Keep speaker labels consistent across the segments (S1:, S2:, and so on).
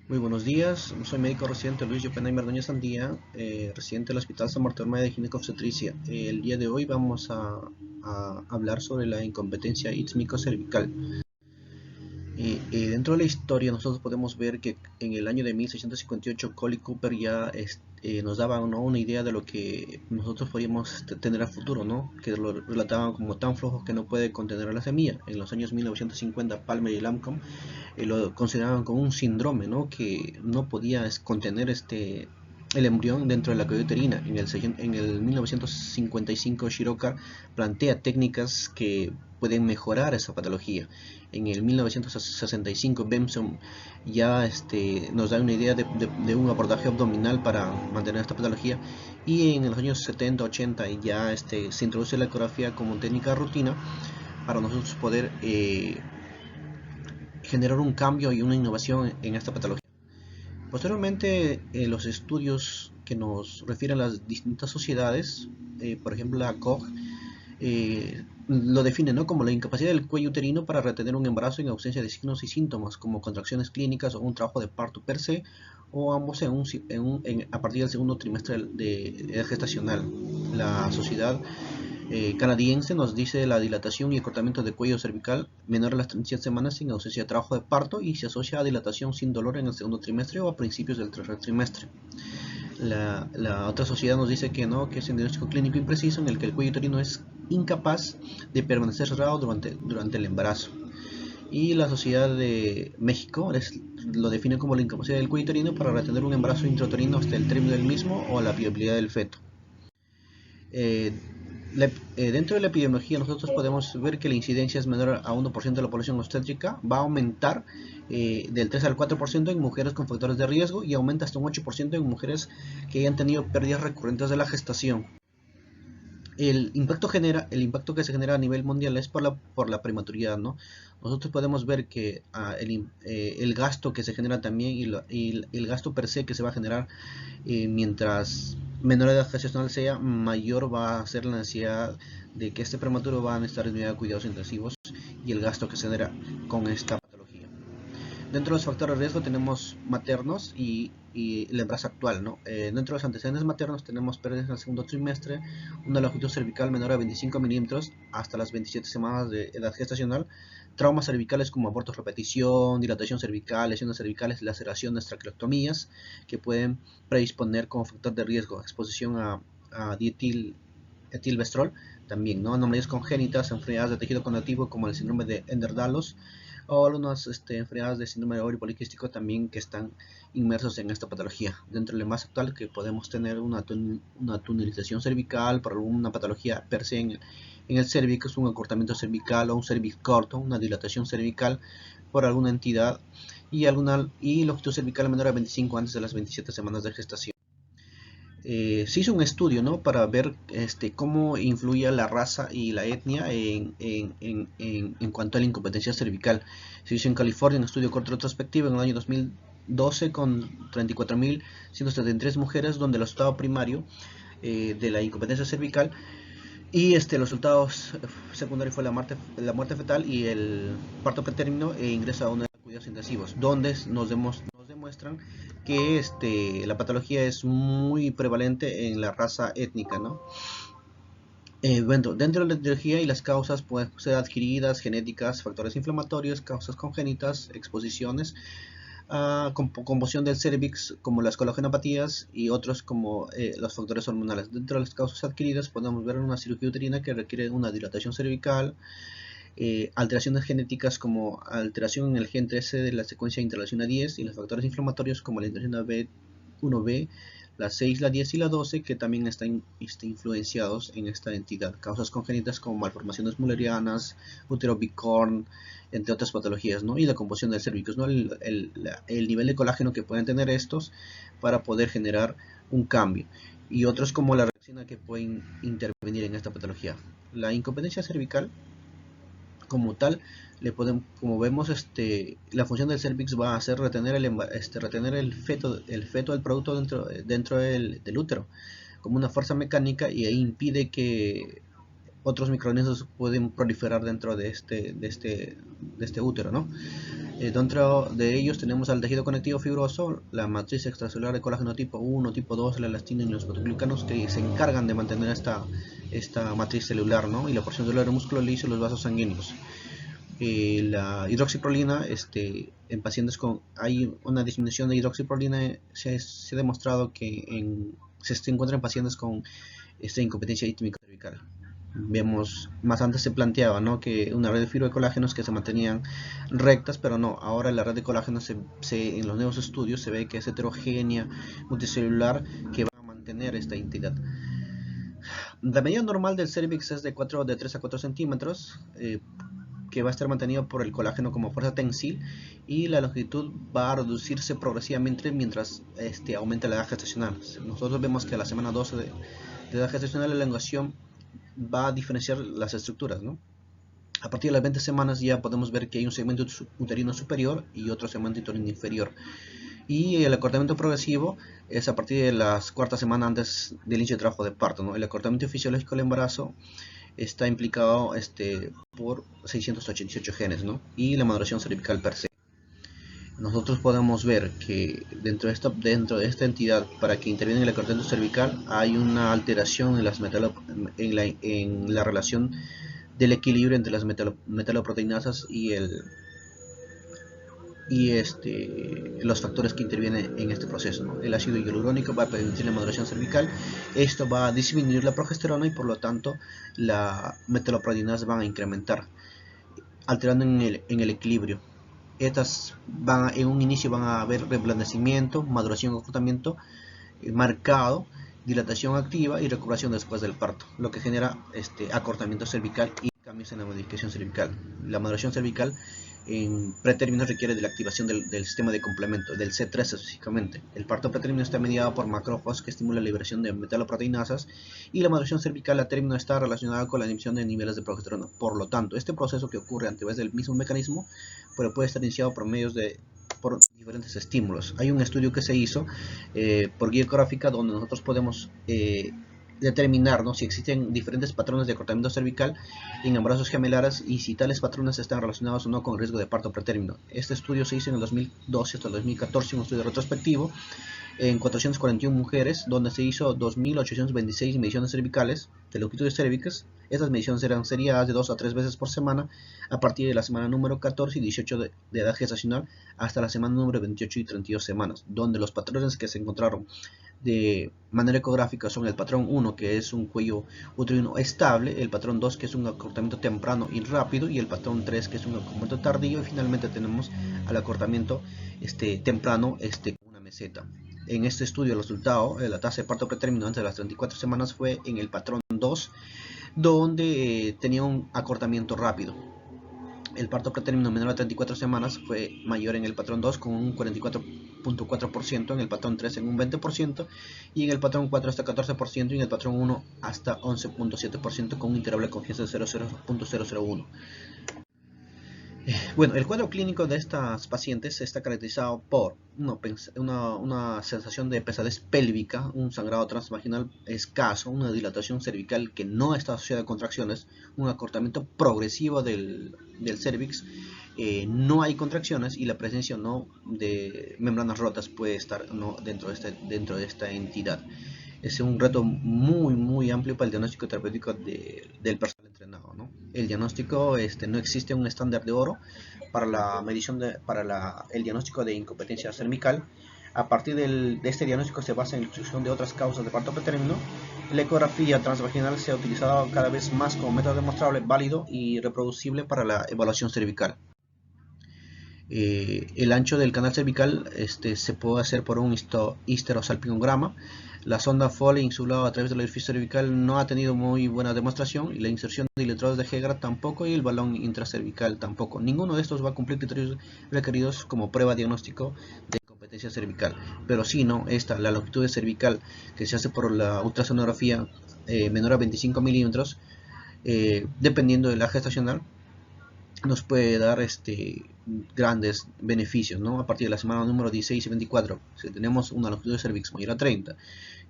S1: Muy buenos días, soy médico residente Luis Oppenheimer Doña Sandía, residente del Hospital San Bartolomé de Ginecobstetricia. El día de hoy vamos a hablar sobre la incompetencia cervical. Dentro de la historia nosotros podemos ver que en el año de 1658 Collie Cooper ya nos daba, ¿no?, una idea de lo que nosotros podríamos tener a futuro, ¿no?, que lo relataban como tan flojos que no puede contener a la semilla. En los años 1950 Palmer y Lancome lo consideraban como un síndrome, ¿no?, que no podía contener el embrión dentro de la cavidad uterina. En el 1955 Shiroka plantea técnicas que pueden mejorar esa patología. En el 1965 Benson ya nos da una idea de un abordaje abdominal para mantener esta patología, y en los años 70-80 ya se introduce la ecografía como técnica rutina para nosotros poder generar un cambio y una innovación en esta patología. Posteriormente, los estudios que nos refieren a las distintas sociedades, por ejemplo la COG, lo define, ¿no?, como la incapacidad del cuello uterino para retener un embarazo en ausencia de signos y síntomas como contracciones clínicas o un trabajo de parto per se, o ambos a partir del segundo trimestre de gestacional. La sociedad canadiense nos dice la dilatación y acortamiento del cuello cervical menor a las 37 semanas sin ausencia de trabajo de parto, y se asocia a dilatación sin dolor en el segundo trimestre o a principios del tercer trimestre. La otra sociedad nos dice que no, que es un diagnóstico clínico impreciso en el que el cuello uterino es incapaz de permanecer cerrado durante el embarazo. Y la sociedad de México lo define como la incapacidad del cuello uterino para retener un embarazo intrauterino hasta el término del mismo o la viabilidad del feto. Eh, Dentro de la epidemiología nosotros podemos ver que la incidencia es menor a 1% de la población obstétrica, va a aumentar del 3 al 4% en mujeres con factores de riesgo, y aumenta hasta un 8% en mujeres que hayan tenido pérdidas recurrentes de la gestación. El impacto que se genera a nivel mundial es por la prematuridad, ¿no? Nosotros podemos ver que el gasto que se genera también, y el gasto per se que se va a generar mientras menor edad gestacional sea, mayor va a ser la necesidad de que este prematuro va a necesitar de cuidados intensivos, y el gasto que se genera con esta patología. Dentro de los factores de riesgo tenemos maternos y el embarazo actual, ¿no? Dentro de los antecedentes maternos tenemos pérdidas en el segundo trimestre, una longitud cervical menor a 25 milímetros hasta las 27 semanas de edad gestacional, traumas cervicales como abortos a repetición, dilatación cervical, lesiones cervicales, laceraciones, traqueotomías, que pueden predisponer como factor de riesgo exposición a etilvestrol, también, ¿no? Anomalías congénitas, enfermedades de tejido conectivo como el síndrome de Ehlers-Danlos, o algunas enfermedades de síndrome de ovario poliquístico también que están inmersos en esta patología. Dentro del más actual, que podemos tener una tunelización cervical por alguna patología per se en el cérvix, un acortamiento cervical o un cervix corto, una dilatación cervical por alguna entidad, y longitud cervical menor a 25 antes de las 27 semanas de gestación. Se hizo un estudio, ¿no?, para ver cómo influía la raza y la etnia en cuanto a la incompetencia cervical. Se hizo en California un estudio corto retrospectivo en el año 2012 con 34.173 mujeres, donde el resultado primario de la incompetencia cervical y los resultados secundarios fue la muerte fetal y el parto pretérmino e ingreso a uno de los cuidados intensivos, donde nos demuestran que la patología es muy prevalente en la raza étnica, ¿no? Bueno, dentro de la etiología y las causas pueden ser adquiridas, genéticas, factores inflamatorios, causas congénitas, exposiciones, conmoción del cervix como las colagenopatías y otros como los factores hormonales. Dentro de las causas adquiridas podemos ver una cirugía uterina que requiere una dilatación cervical, alteraciones genéticas como alteración en el gen 13 de la secuencia de interleucina 10, y los factores inflamatorios como la interleucina B1b, la 6, la 10 y la 12, que también están influenciados en esta entidad. Causas congénitas como malformaciones mullerianas, útero bicorn, entre otras patologías, ¿no? Y la composición del cervix, ¿no? El nivel de colágeno que pueden tener estos para poder generar un cambio. Y otros como la reacción que pueden intervenir en esta patología. La incompetencia cervical como tal, como vemos, la función del cervix va a ser retener el feto del producto dentro del útero, como una fuerza mecánica, y ahí impide que otros microorganismos pueden proliferar dentro de este útero, ¿no? Dentro de ellos tenemos al tejido conectivo fibroso, la matriz extracelular de colágeno tipo 1, tipo 2, la elastina y los proteoglicanos, que se encargan de mantener esta matriz celular, ¿no? Y la porción celular del músculo liso y los vasos sanguíneos. La hidroxiprolina, en pacientes hay una disminución de hidroxiprolina, se ha demostrado que se encuentra en pacientes con incompetencia isquémica cervical. Vemos, más antes se planteaba, ¿no?, que una red de fibra de colágenos que se mantenían rectas, pero no, ahora la red de colágenos en los nuevos estudios se ve que es heterogénea, multicelular, que va a mantener esta entidad. La medida normal del cervix es de 3 a 4 centímetros, que va a estar mantenido por el colágeno como fuerza tensil, y la longitud va a reducirse progresivamente mientras aumenta la edad gestacional. Nosotros vemos que a la semana 12 de edad gestacional la elongación va a diferenciar las estructuras, ¿no? A partir de las 20 semanas ya podemos ver que hay un segmento uterino superior y otro segmento uterino inferior. Y el acortamiento progresivo es a partir de las cuarta semana antes del inicio de trabajo de parto, ¿no? El acortamiento fisiológico del embarazo está implicado por 688 genes, ¿no? Y la maduración cervical per se. Nosotros podemos ver que dentro de esta entidad, para que intervenga el acortamiento cervical, hay una alteración en la relación del equilibrio entre las metaloproteinasas y los factores que intervienen en este proceso, ¿no? El ácido hialurónico va a permitir la maduración cervical. Esto va a disminuir la progesterona y por lo tanto las metaloproteinasas van a incrementar, alterando en el equilibrio. Estas en un inicio van a haber reblandecimiento, maduración, acortamiento marcado, dilatación activa y recuperación después del parto, lo que genera acortamiento cervical y cambios en la modificación cervical. La maduración cervical en pretérmino requiere de la activación del sistema de complemento, del C3 específicamente. El parto pretérmino está mediado por macrófagos que estimulan la liberación de metaloproteinasas, y la maduración cervical a término está relacionada con la inhibición de niveles de progesterona. Por lo tanto, este proceso, que ocurre a través del mismo mecanismo, pero puede estar iniciado por diferentes estímulos. Hay un estudio que se hizo por guía ecográfica donde nosotros podemos determinar, ¿no?, si existen diferentes patrones de acortamiento cervical en embarazos gemelares y si tales patrones están relacionados o no con el riesgo de parto pretérmino. Este estudio se hizo en el 2012 hasta el 2014, un estudio retrospectivo en 441 mujeres, donde se hizo 2.826 mediciones cervicales de longitudes cérvicas. Estas mediciones eran seriadas de 2 a 3 veces por semana a partir de la semana número 14 y 18 de edad gestacional hasta la semana número 28 y 32 semanas, donde los patrones que se encontraron de manera ecográfica son el patrón 1, que es un cuello uterino estable, el patrón 2, que es un acortamiento temprano y rápido, y el patrón 3, que es un acortamiento tardío, y finalmente tenemos al acortamiento temprano, una meseta. En este estudio el resultado, la tasa de parto pretérmino antes de las 34 semanas fue en el patrón 2, donde tenía un acortamiento rápido. El parto pretérmino menor a 34 semanas fue mayor en el patrón 2 con un 44.4%, en el patrón 3 en un 20%, y en el patrón 4 hasta 14%, y en el patrón 1 hasta 11.7%, con un intervalo de confianza de 0.001. Bueno, el cuadro clínico de estas pacientes está caracterizado por una sensación de pesadez pélvica, un sangrado transvaginal escaso, una dilatación cervical que no está asociada a contracciones, un acortamiento progresivo del cervix, no hay contracciones, y la presencia o no de membranas rotas puede estar no dentro de esta entidad. Es un reto muy amplio para el diagnóstico terapéutico del personal entrenado, ¿no? El diagnóstico, no existe un estándar de oro para la medición el diagnóstico de incompetencia cervical. A partir de este diagnóstico se basa en la exclusión de otras causas de parto pretérmino. La ecografía transvaginal se ha utilizado cada vez más como método demostrable, válido y reproducible para la evaluación cervical. El ancho del canal cervical se puede hacer por un histerosalpingograma. La sonda Foley insulado a través del orificio cervical no ha tenido muy buena demostración, y la inserción de electrodos de Hegar tampoco, y el balón intracervical tampoco. Ninguno de estos va a cumplir criterios requeridos como prueba diagnóstico de incompetencia cervical. Pero sí, ¿no?, la longitud de cervical que se hace por la ultrasonografía menor a 25 milímetros, dependiendo de la gestacional, nos puede dar grandes beneficios, ¿no? A partir de la semana número 16 y 24, si tenemos una longitud de cervix mayor a 30,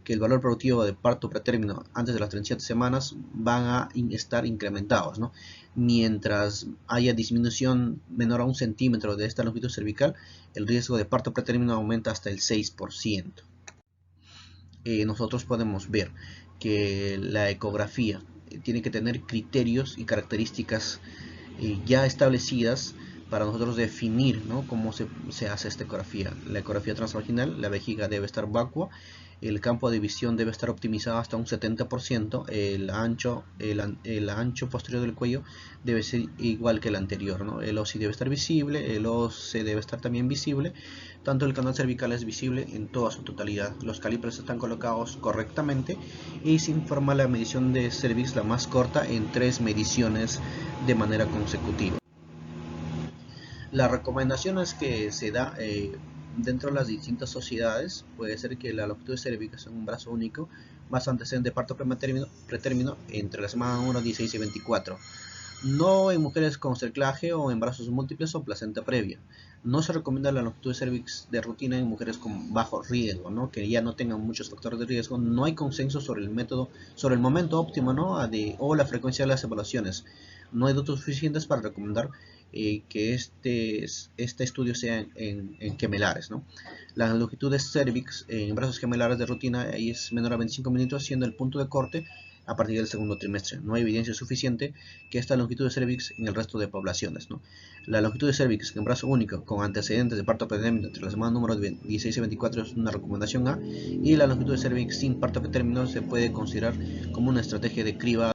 S1: que el valor productivo de parto pretérmino antes de las 37 semanas van a estar incrementados, ¿no? Mientras haya disminución menor a 1 centímetro de esta longitud cervical, el riesgo de parto pretérmino aumenta hasta el 6%. Nosotros podemos ver que la ecografía tiene que tener criterios y características ya establecidas para nosotros definir, ¿no?, cómo se hace esta ecografía. La ecografía transvaginal, la vejiga debe estar vacua, el campo de visión debe estar optimizado hasta un 70%, el ancho posterior del cuello debe ser igual que el anterior, ¿no? El OSI debe estar visible, el OC debe estar también visible, tanto el canal cervical es visible en toda su totalidad, los calipers están colocados correctamente y se informa la medición de cervix, la más corta, en 3 mediciones de manera consecutiva. Las recomendaciones que se da dentro de las distintas sociedades puede ser que la longitud de cervix en un brazo único más antecedente de parto pretérmino entre la semana 1, 16 y 24. No en mujeres con cerclaje o embarazos múltiples o placenta previa. No se recomienda la longitud de cervix de rutina en mujeres con bajo riesgo, ¿no?, que ya no tengan muchos factores de riesgo. No hay consenso sobre el método, sobre el momento óptimo, ¿no?, o la frecuencia de las evaluaciones. No hay datos suficientes para recomendar que este estudio sea en gemelares, ¿no? La longitud de cervix en brazos gemelares de rutina ahí es menor a 25 minutos, siendo el punto de corte a partir del segundo trimestre. No hay evidencia suficiente que esta longitud de cervix en el resto de poblaciones, ¿no? La longitud de cervix en brazo único con antecedentes de parto pretérmino entre la semana número 16 y 24 es una recomendación A, y la longitud de cervix sin parto pretérmino se puede considerar como una estrategia de criba